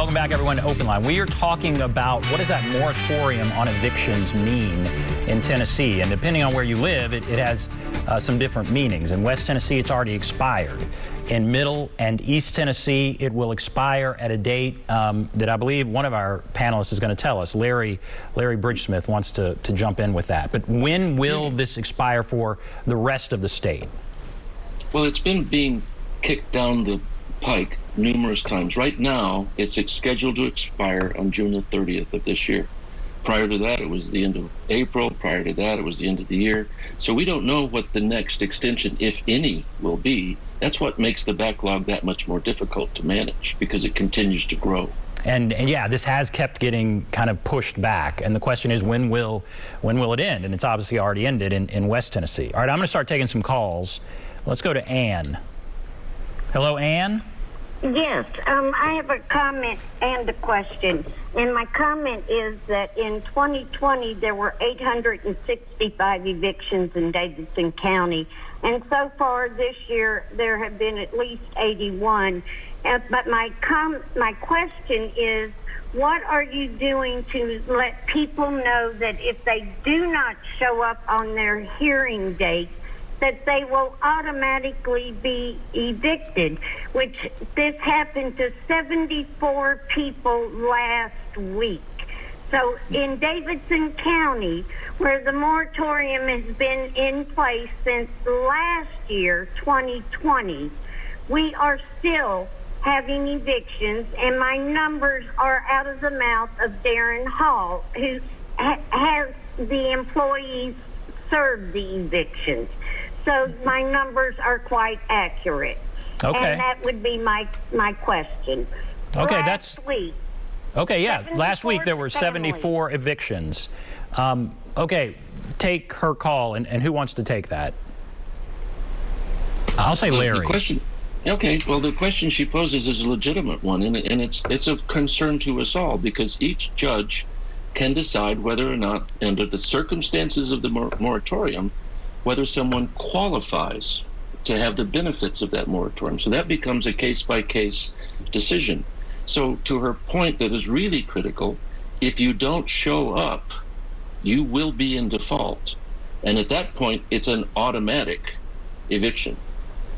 Welcome back, everyone, to Open Line. We are talking about what does that moratorium on evictions mean in Tennessee. And depending on where you live, it has some different meanings. In West Tennessee, it's already expired. In Middle and East Tennessee, it will expire at a date that I believe one of our panelists is going to tell us. Larry BRIDGESMITH wants to jump in with that. But when will this expire for the rest of the state? Well, it's been being kicked down the pike numerous times. Right now, it's scheduled to expire on June the 30th of this year. Prior to that, it was the end of April. Prior to that, it was the end of the year. So we don't know what the next extension, if any, will be. That's what makes the backlog that much more difficult to manage, because it continues to grow. And yeah, this has kept getting kind of pushed back. And the question is, when will it end? And it's obviously already ended in West Tennessee. All right, I'm going to start taking some calls. Let's go to Ann. Hello, Ann? Yes, I have a comment and a question. And my comment is that in 2020, there were 865 evictions in Davidson County. And so far this year, there have been at least 81. But my question is, what are you doing to let people know that if they do not show up on their hearing date, that they will automatically be evicted, which this happened to 74 people last week. So in Davidson County, where the moratorium has been in place since last year, 2020, we are still having evictions, and my numbers are out of the mouth of Darren Hall, who has the employees serve the evictions. So my numbers are quite accurate. Okay. And that would be my question. Okay, last week. Okay, yeah. Last week there were 74 evictions. Okay, take her call, and who wants to take that? I'll say Larry. The question, okay, well, the question she poses is a legitimate one, and it's of concern to us all, because each judge can decide whether or not, under the circumstances of the moratorium, whether someone qualifies to have the benefits of that moratorium. So that becomes a case-by-case decision. So to her point that is really critical, if you don't show up, you will be in default. And at that point, it's an automatic eviction.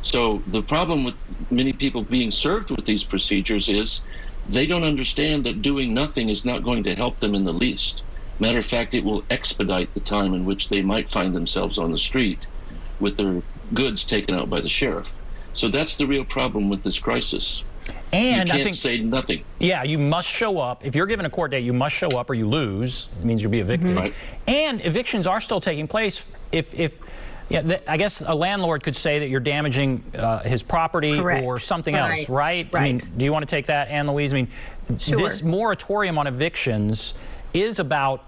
So the problem with many people being served with these procedures is they don't understand that doing nothing is not going to help them in the least. Matter of fact, it will expedite the time in which they might find themselves on the street with their goods taken out by the sheriff. So that's the real problem with this crisis. And you can't say nothing. Yeah, you must show up. If you're given a court date, you must show up or you lose. It means you'll be evicted. Mm-hmm. Right. And evictions are still taking place I guess a landlord could say that you're damaging his property. Correct. Or something else, right? I mean, do you want to take that, Ann Louise? I mean, Sure. This moratorium on evictions is about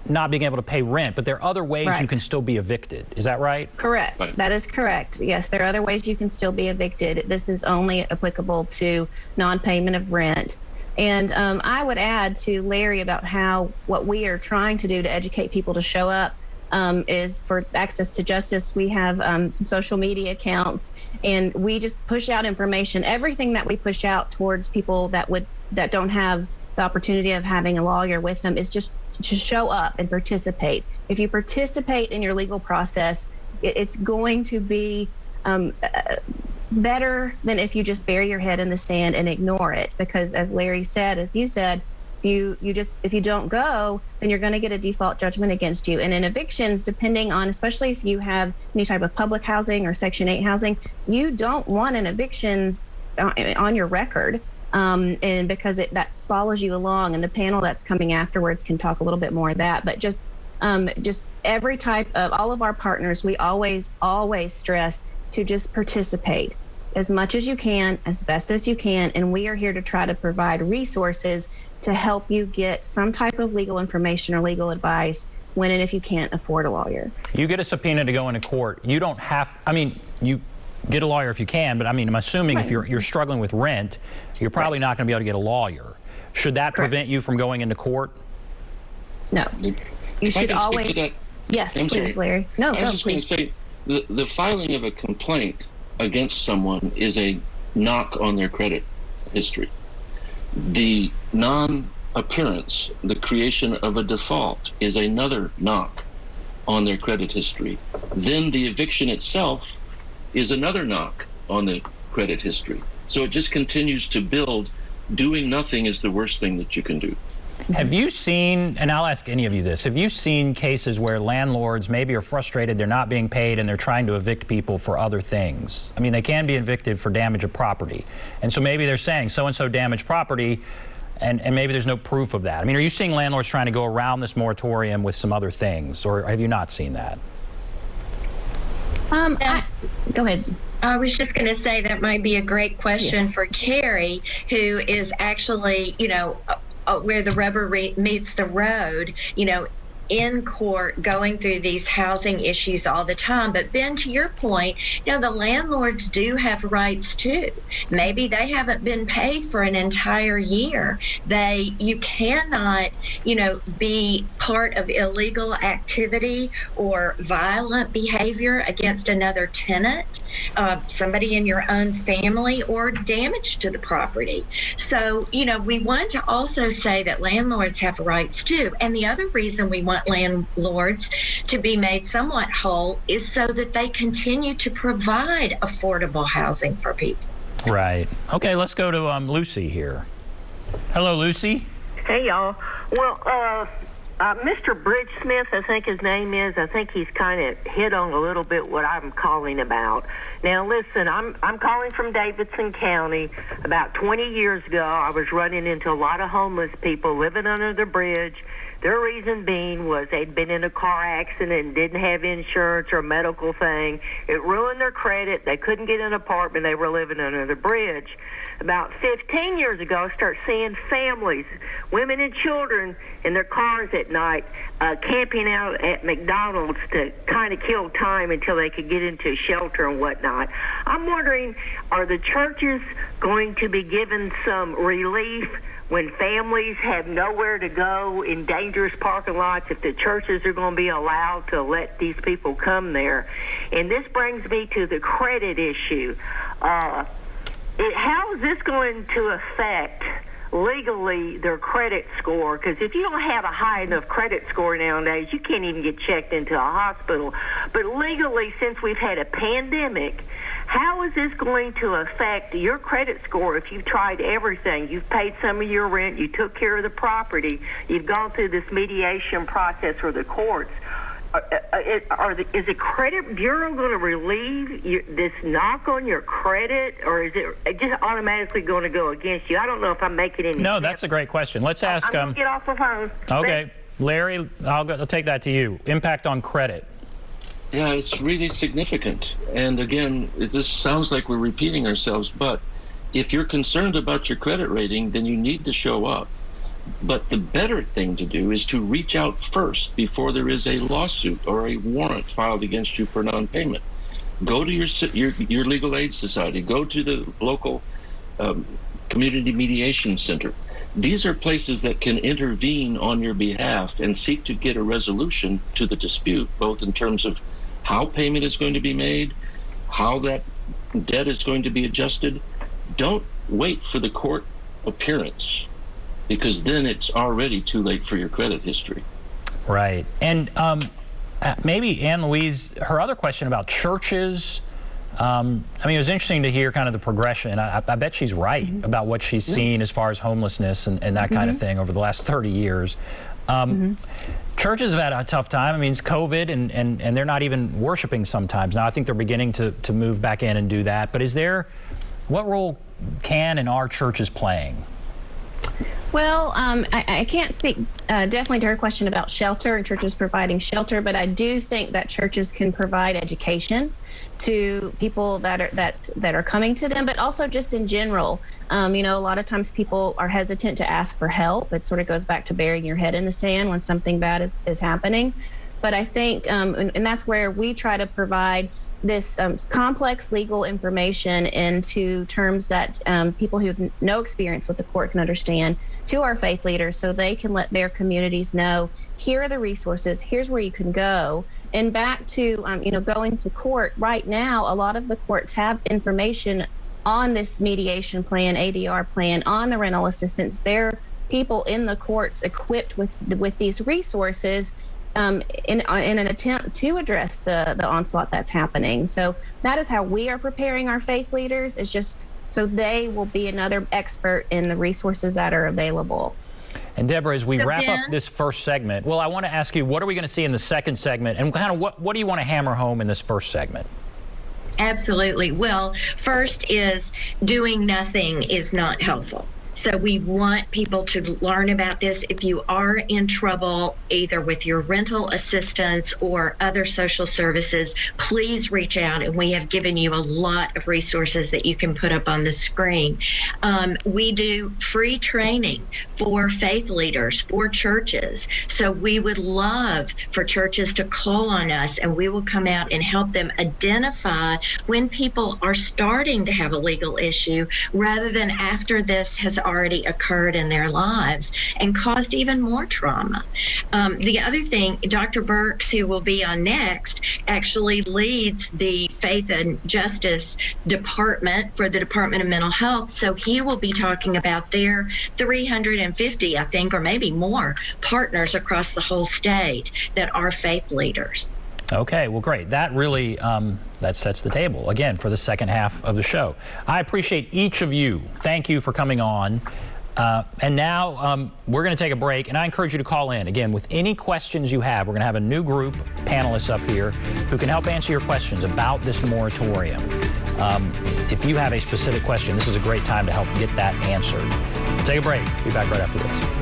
not being able to pay rent, but there are other ways you can still be evicted. Is that right? Correct. Right. That is correct. Yes, there are other ways you can still be evicted. This is only applicable to non-payment of rent. And I would add to Larry about how what we are trying to do to educate people to show up is for access to justice. We have some social media accounts, and we just push out information. Everything that we push out towards people that don't have the opportunity of having a lawyer with them is just to show up and participate. If you participate in your legal process, it's going to be better than if you just bury your head in the sand and ignore it. Because as Larry said, as you said, if you don't go, then you're going to get a default judgment against you. And in evictions, depending on, especially if you have any type of public housing or Section 8 housing, you don't want an evictions on your record. And because that follows you along, and the panel that's coming afterwards can talk a little bit more of that. But just every type of all of our partners, we always stress to just participate as much as you can, as best as you can. And we are here to try to provide resources to help you get some type of legal information or legal advice when and if you can't afford a lawyer. You get a subpoena to go into court. You don't have, you get a lawyer if you can, but I'm assuming if you're struggling with rent, you're probably not going to be able to get a lawyer. Should that prevent you from going into court? No. You should always. Speak to that. Yes, I'm please, sorry. Larry. No, I was just going to say, the filing of a complaint against someone is a knock on their credit history. The non-appearance, the creation of a default, is another knock on their credit history. Then the eviction itself is another knock on the credit history. So it just continues to build. Doing nothing is the worst thing that you can do. Have you seen, and I'll ask any of you this, have you seen cases where landlords maybe are frustrated, they're not being paid, and they're trying to evict people for other things? I mean, they can be evicted for damage of property. And so maybe they're saying so-and-so damaged property, and maybe there's no proof of that. I mean, are you seeing landlords trying to go around this moratorium with some other things, or have you not seen that? Go ahead. I was just going to say that might be a great question for Carrie, who is actually, where the rubber meets the road, in court going through these housing issues all the time. But Ben, to your point, the landlords do have rights too. Maybe they haven't been paid for an entire year. You cannot, be part of illegal activity or violent behavior against another tenant, somebody in your own family, or damage to the property. So, we want to also say that landlords have rights too. And the other reason we want landlords to be made somewhat whole is so that they continue to provide affordable housing for people. Right. Okay, let's go to Lucy here. Hello, Lucy. Hey, y'all. Well, Mr. BRIDGESMITH, I think his name is, I think he's kind of hit on a little bit what I'm calling about. Now, listen, I'm calling from Davidson County. About 20 years ago, I was running into a lot of homeless people living under the bridge. Their reason being was they'd been in a car accident and didn't have insurance or a medical thing. It ruined their credit. They couldn't get an apartment. They were living under the bridge. About 15 years ago, I started seeing families, women and children, in their cars at night, camping out at McDonald's to kind of kill time until they could get into shelter and whatnot. I'm wondering, are the churches going to be given some relief when families have nowhere to go in dangerous parking lots, if the churches are going to be allowed to let these people come there? And this brings me to the credit issue. How is this going to affect legally their credit score? Because if you don't have a high enough credit score nowadays, you can't even get checked into a hospital. But legally, since we've had a pandemic, how is this going to affect your credit score if you've tried everything? You've paid some of your rent, you took care of the property, you've gone through this mediation process or the courts. Is the credit bureau going to relieve this knock on your credit, or is it just automatically going to go against you? I don't know if I'm making any sense. No, that's a great question. Let's ask. I'm going to get off the phone. Okay, Larry, I'll take that to you. Impact on credit. Yeah, it's really significant. And again, it just sounds like we're repeating ourselves, but if you're concerned about your credit rating, then you need to show up. But the better thing to do is to reach out first before there is a lawsuit or a warrant filed against you for non-payment. Go to your legal aid society. Go to the local community mediation center. These are places that can intervene on your behalf and seek to get a resolution to the dispute, both in terms of how payment is going to be made, how that debt is going to be adjusted. Don't wait for the court appearance, because then it's already too late for your credit history. Right. And maybe Ann Louise, her other question about churches, I mean, it was interesting to hear kind of the progression. I bet she's right about what she's seen as far as homelessness and that kind of thing over the last 30 years. Churches have had a tough time. I mean, it's COVID, and they're not even worshiping sometimes. Now, I think they're beginning to move back in and do that. But what role can and are churches playing? Well, I can't speak definitely to her question about shelter and churches providing shelter, but I do think that churches can provide education to people that are coming to them, but also just in general. A lot of times people are hesitant to ask for help. It sort of goes back to burying your head in the sand when something bad is happening. But I think, and that's where we try to provide this complex legal information into terms that people who have no experience with the court can understand to our faith leaders, so they can let their communities know, here are the resources, here's where you can go. And back to going to court, right now a lot of the courts have information on this mediation plan, ADR plan, on the rental assistance. There are people in the courts equipped with these resources in an attempt to address the onslaught that's happening. So that is how we are preparing our faith leaders, is just so they will be another expert in the resources that are available. And Deborah, as we wrap up this first segment, well, I want to ask you, what are we going to see in the second segment, and kind of what do you want to hammer home in this first segment? Absolutely. Well, first is doing nothing is not helpful. So we want people to learn about this. If you are in trouble, either with your rental assistance or other social services, please reach out. And we have given you a lot of resources that you can put up on the screen. We do free training for faith leaders, for churches. So we would love for churches to call on us, and we will come out and help them identify when people are starting to have a legal issue, rather than after this has already occurred in their lives and caused even more trauma. The other thing, Dr. Burks, who will be on next, actually leads the Faith and Justice Department for the Department of Mental Health. So he will be talking about their 350, I think, or maybe more, partners across the whole state that are faith leaders. Okay, well, great. That really, that sets the table, again, for the second half of the show. I appreciate each of you. Thank you for coming on. And now we're going to take a break, and I encourage you to call in, again, with any questions you have. We're going to have a new group, panelists up here, who can help answer your questions about this moratorium. If you have a specific question, this is a great time to help get that answered. Take a break. Be back right after this.